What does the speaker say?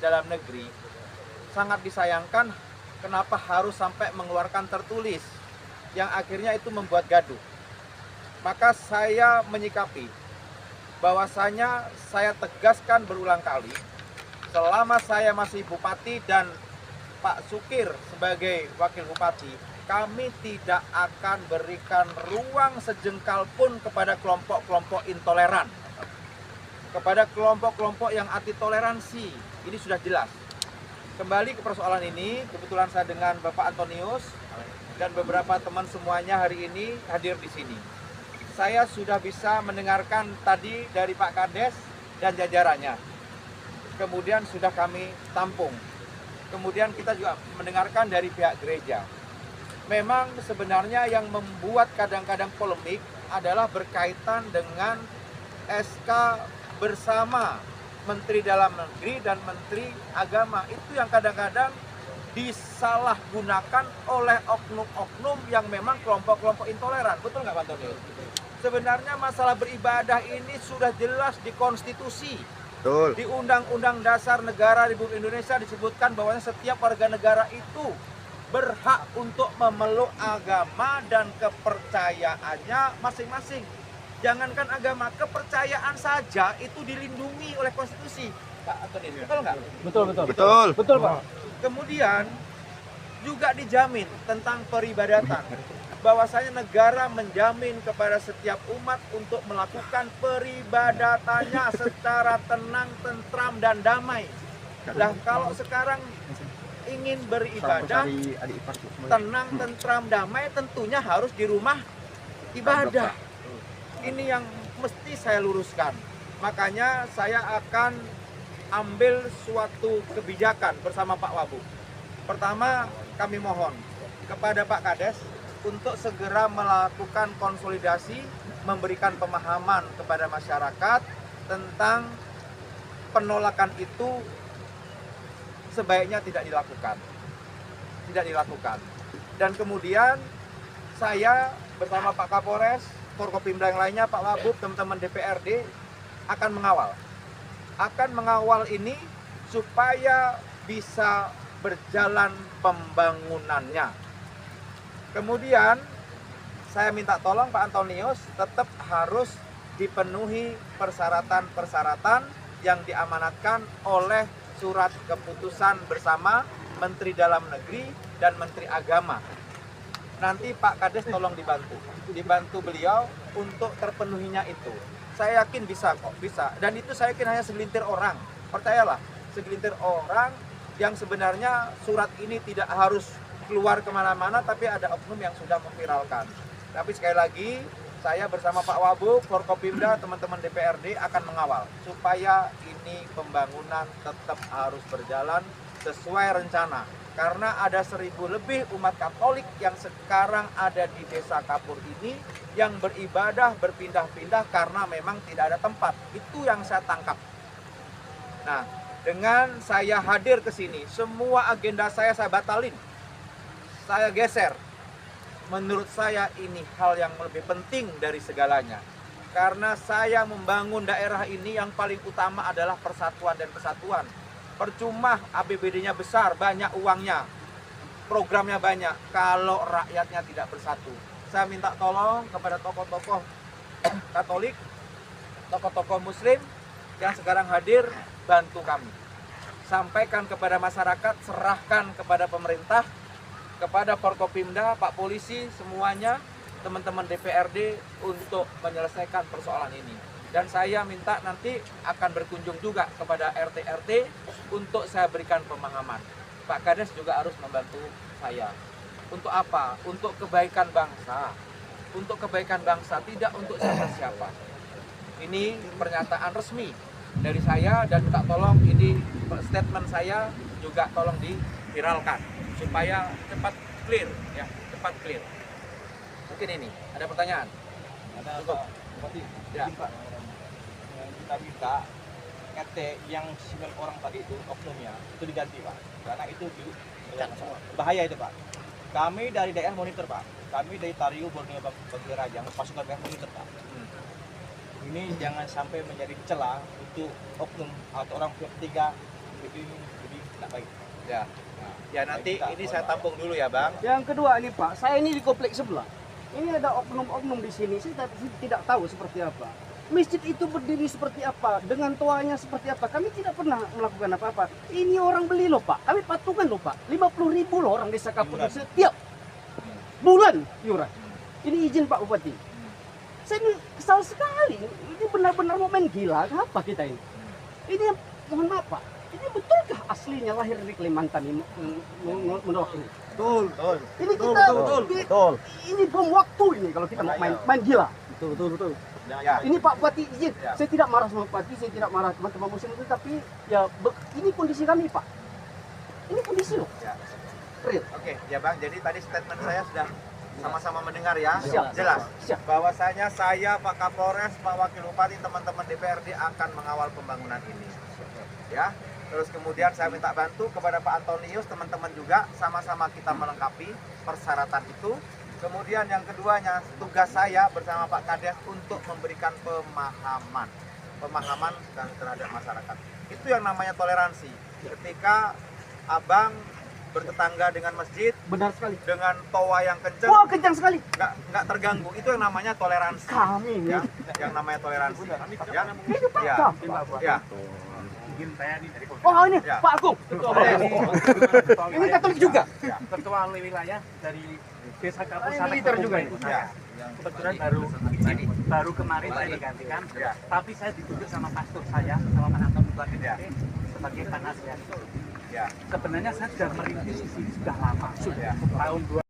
Dalam Negeri sangat disayangkan kenapa harus sampai mengeluarkan tertulis yang akhirnya itu membuat gaduh. Maka saya menyikapi bahwasanya saya tegaskan berulang kali, selama saya masih bupati dan Pak Sukir sebagai wakil bupati, kami tidak akan berikan ruang sejengkal pun kepada kelompok-kelompok intoleran, kepada kelompok-kelompok yang anti toleransi. Ini sudah jelas. Kembali ke persoalan ini, kebetulan saya dengan Bapak Antonius dan beberapa teman semuanya hari ini hadir di sini. Saya sudah bisa mendengarkan tadi dari Pak Kades dan jajarannya. Kemudian sudah kami tampung. Kemudian kita juga mendengarkan dari pihak gereja. Memang sebenarnya yang membuat kadang-kadang polemik adalah berkaitan dengan SK bersama Menteri Dalam Negeri dan Menteri Agama. Itu yang kadang-kadang disalahgunakan oleh oknum-oknum yang memang kelompok-kelompok intoleran. Betul nggak Pak Antonius? Sebenarnya masalah beribadah ini sudah jelas di konstitusi. Betul. Di Undang-Undang Dasar Negara Republik Indonesia disebutkan bahwa setiap warga negara itu berhak untuk memeluk agama dan kepercayaannya masing-masing. Jangankan agama, kepercayaan saja itu dilindungi oleh konstitusi. Pak Antonius, betul nggak? Betul. Pak. Kemudian juga dijamin tentang peribadatan. Bahwasanya negara menjamin kepada setiap umat untuk melakukan peribadatannya secara tenang, tentram, dan damai. Nah, kalau sekarang ingin beribadah tenang, tentram, damai, tentunya harus di rumah ibadah. Ini yang mesti saya luruskan. Makanya saya akan ambil suatu kebijakan bersama Pak Wabub. Pertama, kami mohon kepada Pak Kades untuk segera melakukan konsolidasi, memberikan pemahaman kepada masyarakat tentang penolakan itu sebaiknya tidak dilakukan. Dan kemudian saya bersama Pak Kapolres, Forkopimda yang lainnya, Pak Wabub, teman-teman DPRD akan mengawal ini supaya bisa berjalan pembangunannya. Kemudian saya minta tolong Pak Antonius tetap harus dipenuhi persyaratan-persyaratan yang diamanatkan oleh surat keputusan bersama Menteri Dalam Negeri dan Menteri Agama. Nanti Pak Kades tolong dibantu beliau untuk terpenuhinya itu. Saya yakin bisa kok, bisa. Dan itu saya yakin hanya segelintir orang. Percayalah, segelintir orang yang sebenarnya surat ini tidak harus keluar kemana-mana, tapi ada oknum yang sudah memviralkan. Tapi sekali lagi, saya bersama Pak Wabub, Forkopimda, teman-teman DPRD akan mengawal supaya ini pembangunan tetap harus berjalan sesuai rencana. Karena ada 1.000 lebih umat Katolik yang sekarang ada di Desa Kapur ini yang beribadah berpindah-pindah karena memang tidak ada tempat. Itu yang saya tangkap. Nah, dengan saya hadir ke sini, semua agenda saya batalin. Saya geser. Menurut saya ini hal yang lebih penting dari segalanya. Karena saya membangun daerah ini yang paling utama adalah persatuan dan kesatuan. Percuma APBD-nya besar, banyak uangnya, programnya banyak, kalau rakyatnya tidak bersatu. Saya minta tolong kepada tokoh-tokoh Katolik, tokoh-tokoh Muslim yang sekarang hadir, bantu kami. Sampaikan kepada masyarakat, serahkan kepada pemerintah, kepada Forkopimda, Pak Polisi, semuanya, teman-teman DPRD untuk menyelesaikan persoalan ini. Dan saya minta nanti akan berkunjung juga kepada RT-RT untuk saya berikan pemahaman. Pak Kades juga harus membantu saya. Untuk apa? Untuk kebaikan bangsa. Untuk kebaikan bangsa, tidak untuk siapa-siapa. Ini pernyataan resmi dari saya dan minta tolong ini statement saya juga tolong diviralkan supaya cepat clear ya, cepat clear. Mungkin ini ada pertanyaan. Ada Cukup. Pak. Ya. Pak, kita minta RT yang 9 orang tadi itu oknumnya itu diganti Pak, karena itu bahaya itu Pak. Kami dari daerah monitor Pak, kami dari Tariu, Borneo, Bagi Rajang, pasukan daerah monitor Pak. Ini jangan sampai menjadi celah untuk oknum atau orang pihak ketiga itu jadi tidak baik. Ya. Nah, Ya nanti kita, ini mohon saya maaf. tampung dulu ya Bang. Yang kedua ini Pak, saya ini di kompleks sebelah. Ini ada oknum-oknum di sini, saya tidak tahu seperti apa. Masjid itu berdiri seperti apa, dengan toanya seperti apa. Kami tidak pernah melakukan apa-apa. Ini orang beli loh Pak, kami patungan loh Pak. 50.000 loh orang desa Kapur Iuran. setiap bulan iuran. Ini izin Pak Bupati. Saya ini kesal sekali. Ini benar-benar momen gila. Apa kita ini? Ini mohon maaf Pak. Ini betulkah aslinya lahir di Kalimantan ini menolak ini? Betul. Ini Betul, kita betul, betul. Ini bom waktu ini kalau kita mau main gila. Betul. Ya. Ini Pak Bupati izin. Ya. Saya tidak marah sama Pak Bupati, saya tidak marah teman-teman muslim itu, tapi ya ini kondisi kami Pak. Ini kondisi loh. Ya. Real. Oke, ya Bang. Jadi tadi statement saya sudah sama-sama mendengar ya. Siap. Jelas. Siap. Bahwasanya saya, Pak Kapolres, Pak Wakil Bupati, teman-teman DPRD akan mengawal pembangunan ini. Ya. Terus kemudian saya minta bantu kepada Pak Antonius, teman-teman juga sama-sama kita melengkapi persyaratan itu. Kemudian yang keduanya, tugas saya bersama Pak Kades untuk memberikan pemahaman dan terhadap masyarakat. Itu yang namanya toleransi. Ketika Abang bertetangga dengan masjid, Benar sekali. dengan toa yang kenceng, Wah, kencang sekali. nggak terganggu. Itu yang namanya toleransi. Kami Ya, ini. yang namanya toleransi. Ya, Ini Pak ya, Kam. ya. Oh ini Ya. Pak Agung. Ini Katolik juga. Ketua wilayah dari Desa Kapur Ini sampai militer ke juga Bumi. ini. Ya. Kebetulan baru kemarin saya digantikan, Ya. tapi saya ditunjuk sama pastor saya, sama Pak Anton Bupati Ya. sebagai penasihat. Ya. Sebenarnya saya sudah merintis di sini sudah lama, sudah tahun